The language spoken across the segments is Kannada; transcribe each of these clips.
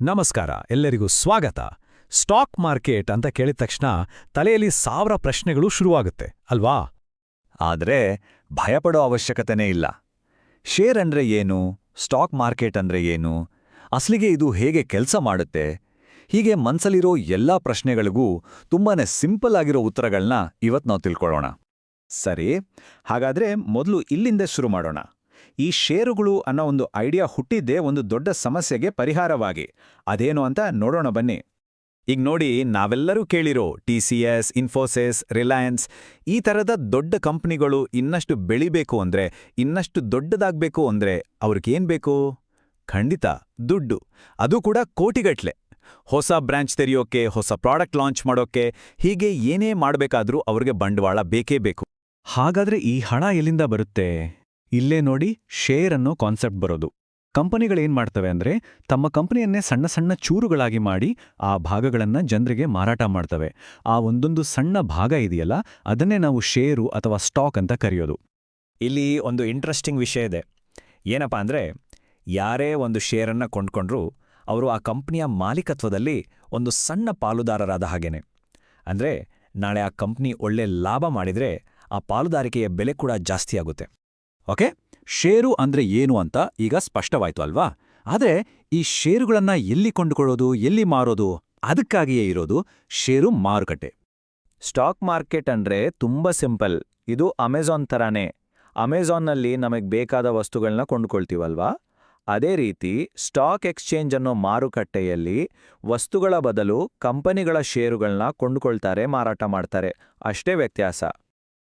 ನಮಸ್ಕಾರ, ಎಲ್ಲರಿಗೂ ಸ್ವಾಗತ. ಸ್ಟಾಕ್ ಮಾರ್ಕೆಟ್ ಅಂತ ಕೇಳಿದ ತಕ್ಷಣ ತಲೆಯಲ್ಲಿ 1000 ಪ್ರಶ್ನೆಗಳು ಶುರುವಾಗುತ್ತೆ ಅಲ್ವಾ? ಆದ್ರೆ ಭಯಪಡೋ ಅವಶ್ಯಕತೆನೇ ಇಲ್ಲ. ಶೇರ್ ಅಂದ್ರೆ ಏನು, ಸ್ಟಾಕ್ ಮಾರ್ಕೆಟ್ ಅಂದ್ರೆ ಏನು, ಅಸಲಿಗೆ ಇದು ಹೇಗೆ ಕೆಲಸ ಮಾಡುತ್ತೆ, ಹೀಗೆ ಮನ್ಸಲ್ಲಿರೋ ಎಲ್ಲಾ ಪ್ರಶ್ನೆಗಳಿಗೂ ತುಂಬಾನೇ ಸಿಂಪಲ್ ಆಗಿರೋ ಉತ್ತರಗಳನ್ನ ಇವತ್ತು ನಾವು ತಿಳ್ಕೊಳ್ಳೋಣ. ಸರಿ, ಹಾಗಾದ್ರೆ ಮೊದಲು ಇಲ್ಲಿಂದ ಶುರು ಮಾಡೋಣ. ಈ ಷೇರುಗಳು ಅನ್ನೋ ಒಂದು ಐಡಿಯಾ ಹುಟ್ಟಿದ್ದೇ ಒಂದು ದೊಡ್ಡ ಸಮಸ್ಯೆಗೆ ಪರಿಹಾರವಾಗಿ. ಅದೇನು ಅಂತ ನೋಡೋಣ ಬನ್ನಿ. ಈಗ ನೋಡಿ, ನಾವೆಲ್ಲರೂ ಕೇಳಿರೋ TCS, ಇನ್ಫೋಸಿಸ್, ರಿಲಯನ್ಸ್ ಈ ಥರದ ದೊಡ್ಡ ಕಂಪ್ನಿಗಳು ಇನ್ನಷ್ಟು ಬೆಳಿಬೇಕು ಅಂದ್ರೆ, ಇನ್ನಷ್ಟು ದೊಡ್ಡದಾಗಬೇಕು ಅಂದ್ರೆ ಅವ್ರಿಗೇನ್ ಬೇಕು? ಖಂಡಿತ ದುಡ್ಡು, ಅದು ಕೂಡ ಕೋಟಿಗಟ್ಲೆ. ಹೊಸ ಬ್ರಾಂಚ್ ತೆರೆಯೋಕೆ, ಹೊಸ ಪ್ರಾಡಕ್ಟ್ ಲಾಂಚ್ ಮಾಡೋಕೆ, ಹೀಗೆ ಏನೇ ಮಾಡಬೇಕಾದ್ರೂ ಅವ್ರಿಗೆ ಬಂಡವಾಳ ಬೇಕೇ ಬೇಕು. ಹಾಗಾದ್ರೆ ಈ ಹಣ ಎಲ್ಲಿಂದ ಬರುತ್ತೆ? ಇಲ್ಲೇ ನೋಡಿ, ಶೇರ್ ಅನ್ನೋ ಕಾನ್ಸೆಪ್ಟ್ ಬರೋದು. ಕಂಪನಿಗಳೇನ್ ಮಾಡ್ತವೆ ಅಂದ್ರೆ, ತಮ್ಮ ಕಂಪನಿಯನ್ನೇ ಸಣ್ಣ ಸಣ್ಣ ಚೂರುಗಳಾಗಿ ಮಾಡಿ ಆ ಭಾಗಗಳನ್ನ ಜನರಿಗೆ ಮಾರಾಟ ಮಾಡ್ತವೆ. ಆ ಒಂದೊಂದು ಸಣ್ಣ ಭಾಗ ಇದೆಯಲ್ಲ, ಅದನ್ನೇ ನಾವು ಷೇರು ಅಥವಾ ಸ್ಟಾಕ್ ಅಂತ ಕರೆಯೋದು. ಇಲ್ಲಿ ಒಂದು ಇಂಟ್ರೆಸ್ಟಿಂಗ್ ವಿಷಯ ಇದೆ. ಏನಪ್ಪಾ ಅಂದ್ರೆ, ಯಾರೇ ಒಂದು ಶೇರನ್ನ ಕೊಂಡ್ಕೊಂಡ್ರೂ ಅವರು ಆ ಕಂಪ್ನಿಯ ಮಾಲೀಕತ್ವದಲ್ಲಿ ಒಂದು ಸಣ್ಣ ಪಾಲುದಾರರಾದ ಹಾಗೇನೆ. ಅಂದ್ರೆ ನಾಳೆ ಆ ಕಂಪ್ನಿ ಒಳ್ಳೆ ಲಾಭ ಮಾಡಿದ್ರೆ ಆ ಪಾಲುದಾರಿಕೆಯ ಬೆಲೆ ಕೂಡ ಜಾಸ್ತಿ ಆಗುತ್ತೆ. ಓಕೆ, ಷೇರು ಅಂದ್ರೆ ಏನು ಅಂತ ಈಗ ಸ್ಪಷ್ಟವಾಯ್ತು ಅಲ್ವಾ? ಆದ್ರೆ ಈ ಷೇರುಗಳನ್ನ ಎಲ್ಲಿ ಕೊಂಡುಕೊಳ್ಳೋದು, ಎಲ್ಲಿ ಮಾರೋದು? ಅದಕ್ಕಾಗಿಯೇ ಇರೋದು ಷೇರು ಮಾರುಕಟ್ಟೆ. ಸ್ಟಾಕ್ ಮಾರ್ಕೆಟ್ ಅಂದ್ರೆ ತುಂಬಾ ಸಿಂಪಲ್. ಇದು ಅಮೆಜಾನ್ ಥರಾನೇ. ಅಮೆಜಾನ್ನಲ್ಲಿ ನಮಗೆ ಬೇಕಾದ ವಸ್ತುಗಳನ್ನ ಕೊಂಡುಕೊಳ್ತೀವಲ್ವಾ? ಅದೇ ರೀತಿ ಸ್ಟಾಕ್ ಎಕ್ಸ್ಚೇಂಜ್ ಅನ್ನೋ ಮಾರುಕಟ್ಟೆಯಲ್ಲಿ ವಸ್ತುಗಳ ಬದಲು ಕಂಪನಿಗಳ ಷೇರುಗಳನ್ನ ಕೊಂಡುಕೊಳ್ತಾರೆ, ಮಾರಾಟ ಮಾಡ್ತಾರೆ. ಅಷ್ಟೇ ವ್ಯತ್ಯಾಸ.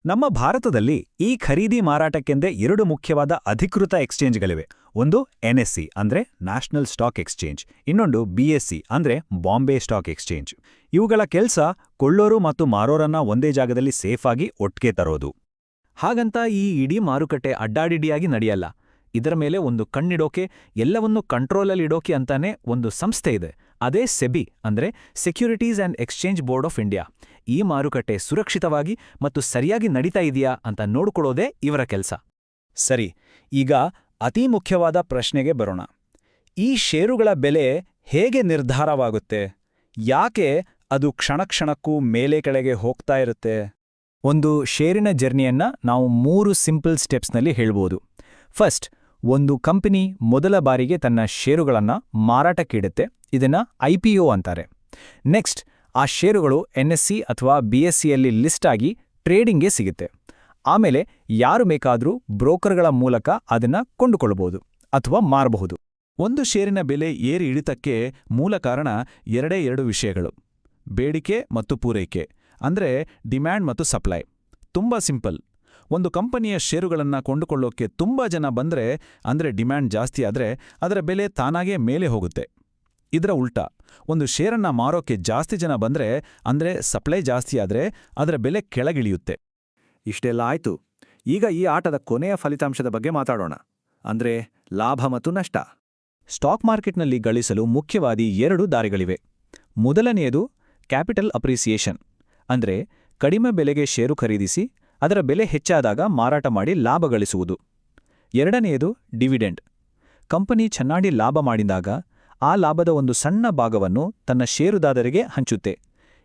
ನಮ್ಮ ಭಾರತದಲ್ಲಿ ಈ ಖರೀದಿ ಮಾರಾಟಕ್ಕೆಂದೇ 2 ಮುಖ್ಯವಾದ ಅಧಿಕೃತ ಎಕ್ಸ್ಚೇಂಜ್ಗಳಿವೆ. ಒಂದು NSE ಅಂದ್ರೆ ನ್ಯಾಷನಲ್ ಸ್ಟಾಕ್ ಎಕ್ಸ್ಚೇಂಜ್, ಇನ್ನೊಂದು BSE ಅಂದ್ರೆ ಬಾಂಬೆ ಸ್ಟಾಕ್ ಎಕ್ಸ್ಚೇಂಜ್. ಇವುಗಳ ಕೆಲಸ ಕೊಳ್ಳೋರು ಮತ್ತು ಮಾರೋರನ್ನ ಒಂದೇ ಜಾಗದಲ್ಲಿ ಸೇಫಾಗಿ ಒಟ್ಟಿಗೆ ತರೋದು. ಹಾಗಂತ ಈ ಇಡೀ ಮಾರುಕಟ್ಟೆ ಅಡ್ಡಾಡಿಡಿಯಾಗಿ ನಡೆಯಲ್ಲ. ಇದರ ಮೇಲೆ ಒಂದು ಕಣ್ಣಿಡೋಕೆ, ಎಲ್ಲವನ್ನೂ ಕಂಟ್ರೋಲಲ್ಲಿಡೋಕೆ ಅಂತಾನೆ ಒಂದು ಸಂಸ್ಥೆ ಇದೆ. ಅದೇ ಸೆಬಿ ಅಂದ್ರೆ securities and exchange board of India. ಈ ಮಾರುಕಟ್ಟೆ ಸುರಕ್ಷಿತವಾಗಿ ಮತ್ತು ಸರಿಯಾಗಿ ನಡೀತಾ ಇದೆಯಾ ಅಂತ ನೋಡ್ಕೊಳ್ಳೋದೇ ಇವರ ಕೆಲಸ. ಸರಿ, ಈಗ ಅತೀ ಮುಖ್ಯವಾದ ಪ್ರಶ್ನೆಗೆ ಬರೋಣ. ಈ ಷೇರುಗಳ ಬೆಲೆ ಹೇಗೆ ನಿರ್ಧಾರವಾಗುತ್ತೆ? ಯಾಕೆ ಅದು ಕ್ಷಣಕ್ಷಣಕ್ಕೂ ಮೇಲೆ ಕೆಳಗೆ ಹೋಗ್ತಾ ಇರುತ್ತೆ? ಒಂದು ಷೇರಿನ ಜರ್ನಿಯನ್ನ ನಾವು 3 ಸಿಂಪಲ್ ಸ್ಟೆಪ್ಸ್ನಲ್ಲಿ ಹೇಳ್ಬೋದು. ಫಸ್ಟ್, ಒಂದು ಕಂಪನಿ ಮೊದಲ ಬಾರಿಗೆ ತನ್ನ ಷೇರುಗಳನ್ನ ಮಾರಾಟಕ್ಕಿಡುತ್ತೆ. ಇದನ್ನ IPO ಅಂತಾರೆ. ನೆಕ್ಸ್ಟ್, ಆ ಷೇರುಗಳು NSE ಅಥವಾ BSEಯಲ್ಲಿ ಲಿಸ್ಟ್ ಆಗಿ ಟ್ರೇಡಿಂಗ್ಗೆ ಸಿಗುತ್ತೆ. ಆಮೇಲೆ ಯಾರು ಬೇಕಾದ್ರೂ ಬ್ರೋಕರ್ಗಳ ಮೂಲಕ ಅದನ್ನ ಕೊಂಡುಕೊಳ್ಳಬಹುದು ಅಥವಾ ಮಾರಬಹುದು. ಒಂದು ಷೇರಿನ ಬೆಲೆ ಏರಿ ಇಳಿತಕ್ಕೆ ಮೂಲ ಕಾರಣ 2 ವಿಷಯಗಳು: ಬೇಡಿಕೆ ಮತ್ತು ಪೂರೈಕೆ, ಅಂದ್ರೆ ಡಿಮ್ಯಾಂಡ್ ಮತ್ತು ಸಪ್ಲೈ. ತುಂಬಾ ಸಿಂಪಲ್. ಒಂದು ಕಂಪನಿಯ ಷೇರುಗಳನ್ನ ಕೊಂಡುಕೊಳ್ಳೋಕೆ ತುಂಬಾ ಜನ ಬಂದ್ರೆ, ಅಂದ್ರೆ ಡಿಮ್ಯಾಂಡ್ ಜಾಸ್ತಿ ಆದ್ರೆ, ಅದರ ಬೆಲೆ ತಾನಾಗೇ ಮೇಲೆ ಹೋಗುತ್ತೆ. ಇದರ ಉಲ್ಟಾ, ಒಂದು ಷೇರನ್ನ ಮಾರೋಕೆ ಜಾಸ್ತಿ ಜನ ಬಂದ್ರೆ, ಅಂದ್ರೆ ಸಪ್ಲೈ ಜಾಸ್ತಿ ಆದ್ರೆ, ಅದರ ಬೆಲೆ ಕೆಳಗಿಳಿಯುತ್ತೆ. ಇಷ್ಟೆಲ್ಲ ಆಯ್ತು. ಈಗ ಈ ಆಟದ ಕೊನೆಯ ಫಲಿತಾಂಶದ ಬಗ್ಗೆ ಮಾತಾಡೋಣ, ಅಂದ್ರೆ ಲಾಭ ಮತ್ತು ನಷ್ಟ. ಸ್ಟಾಕ್ ಮಾರ್ಕೆಟ್ನಲ್ಲಿ ಗಳಿಸಲು ಮುಖ್ಯವಾಗಿ 2 ದಾರಿಗಳಿವೆ. ಮೊದಲನೆಯದು ಕ್ಯಾಪಿಟಲ್ ಅಪ್ರಿಸಿಯೇಷನ್, ಅಂದ್ರೆ ಕಡಿಮೆ ಬೆಲೆಗೆ ಷೇರು ಖರೀದಿಸಿ ಅದರ ಬೆಲೆ ಹೆಚ್ಚಾದಾಗ ಮಾರಾಟ ಮಾಡಿ ಲಾಭ ಗಳಿಸುವುದು. ಎರಡನೆಯದು ಡಿವಿಡೆಂಡ್. ಕಂಪನಿ ಚೆನ್ನಾಗಿ ಲಾಭ ಮಾಡಿದಾಗ ಆ ಲಾಭದ ಒಂದು ಸಣ್ಣ ಭಾಗವನ್ನು ತನ್ನ ಷೇರುದಾರರಿಗೆ ಹಂಚುತ್ತೆ.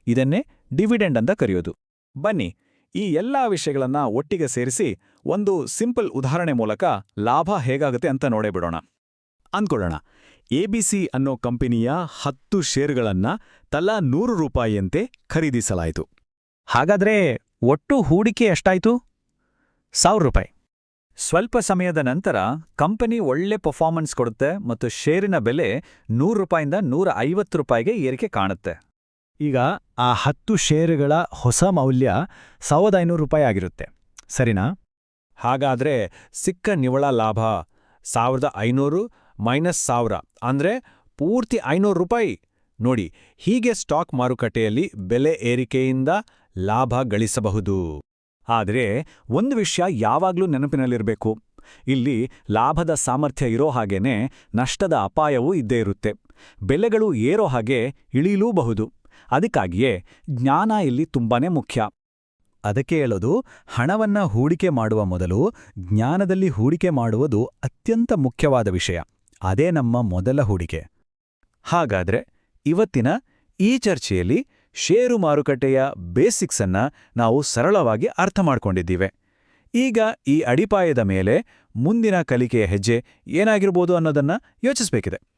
ಇದನ್ನೇ ಡಿವಿಡೆಂಡ್ ಅಂತ ಕರೆಯೋದು. ಬನ್ನಿ, ಈ ಎಲ್ಲಾ ವಿಷಯಗಳನ್ನ ಒಟ್ಟಿಗೆ ಸೇರಿಸಿ ಒಂದು ಸಿಂಪಲ್ ಉದಾಹರಣೆ ಮೂಲಕ ಲಾಭ ಹೇಗಾಗುತ್ತೆ ಅಂತ ನೋಡೇ ಬಿಡೋಣ. ಅಂದ್ಕೊಳ್ಳೋಣ, ABC ಅನ್ನೋ ಕಂಪನಿಯ 10 ಷೇರುಗಳನ್ನ ತಲಾ ₹100 ಖರೀದಿಸಲಾಯಿತು. ಹಾಗಾದ್ರೆ ಒಟ್ಟು ಹೂಡಿಕೆ ಎಷ್ಟಾಯ್ತು? ₹1000. ಸ್ವಲ್ಪ ಸಮಯದ ನಂತರ ಕಂಪನಿ ಒಳ್ಳೆ ಪರ್ಫಾರ್ಮೆನ್ಸ್ ಕೊಡುತ್ತೆ ಮತ್ತು ಷೇರಿನ ಬೆಲೆ ₹100ಯಿಂದ ₹150ಗೆ ಏರಿಕೆ ಕಾಣುತ್ತೆ. ಈಗ ಆ 10 ಷೇರುಗಳ ಹೊಸ ಮೌಲ್ಯ ₹1500 ಆಗಿರುತ್ತೆ, ಸರಿನಾ? ಹಾಗಾದ್ರೆ ಸಿಕ್ಕ ನಿವ್ವಳ ಲಾಭ 1500 ಮೈನಸ್ 1000 ಅಂದ್ರೆ ಪೂರ್ತಿ ₹500. ನೋಡಿ, ಹೀಗೆ ಸ್ಟಾಕ್ ಮಾರುಕಟ್ಟೆಯಲ್ಲಿ ಬೆಲೆ ಏರಿಕೆಯಿಂದ ಲಾಭ ಗಳಿಸಬಹುದು. ಆದರೆ ಒಂದು ವಿಷಯ ಯಾವಾಗ್ಲೂ ನೆನಪಿನಲ್ಲಿರಬೇಕು. ಇಲ್ಲಿ ಲಾಭದ ಸಾಮರ್ಥ್ಯ ಇರೋ ಹಾಗೇನೆ ನಷ್ಟದ ಅಪಾಯವೂ ಇದ್ದೇ ಇರುತ್ತೆ. ಬೆಲೆಗಳು ಏರೋ ಹಾಗೆ ಇಳಿಯಲೂಬಹುದು. ಅದಕ್ಕಾಗಿಯೇ ಜ್ಞಾನ ಇಲ್ಲಿ ತುಂಬಾನೇ ಮುಖ್ಯ. ಅದಕ್ಕೆ ಹೇಳೋದು, ಹಣವನ್ನ ಹೂಡಿಕೆ ಮಾಡುವ ಮೊದಲು ಜ್ಞಾನದಲ್ಲಿ ಹೂಡಿಕೆ ಮಾಡುವುದು ಅತ್ಯಂತ ಮುಖ್ಯವಾದ ವಿಷಯ. ಅದೇ ನಮ್ಮ ಮೊದಲ ಹೂಡಿಕೆ. ಹಾಗಾದ್ರೆ ಇವತ್ತಿನ ಈ ಚರ್ಚೆಯಲ್ಲಿ ಷೇರು ಮಾರುಕಟ್ಟೆಯ ಬೇಸಿಕ್ಸ್ ಅನ್ನ ನಾವು ಸರಳವಾಗಿ ಅರ್ಥ ಮಾಡ್ಕೊಂಡಿದ್ದೀವೆ. ಈಗ ಈ ಅಡಿಪಾಯದ ಮೇಲೆ ಮುಂದಿನ ಕಲಿಕೆಯ ಹೆಜ್ಜೆ ಏನಾಗಿರ್ಬೋದು ಅನ್ನೋದನ್ನ ಯೋಚಿಸಬೇಕಿದೆ.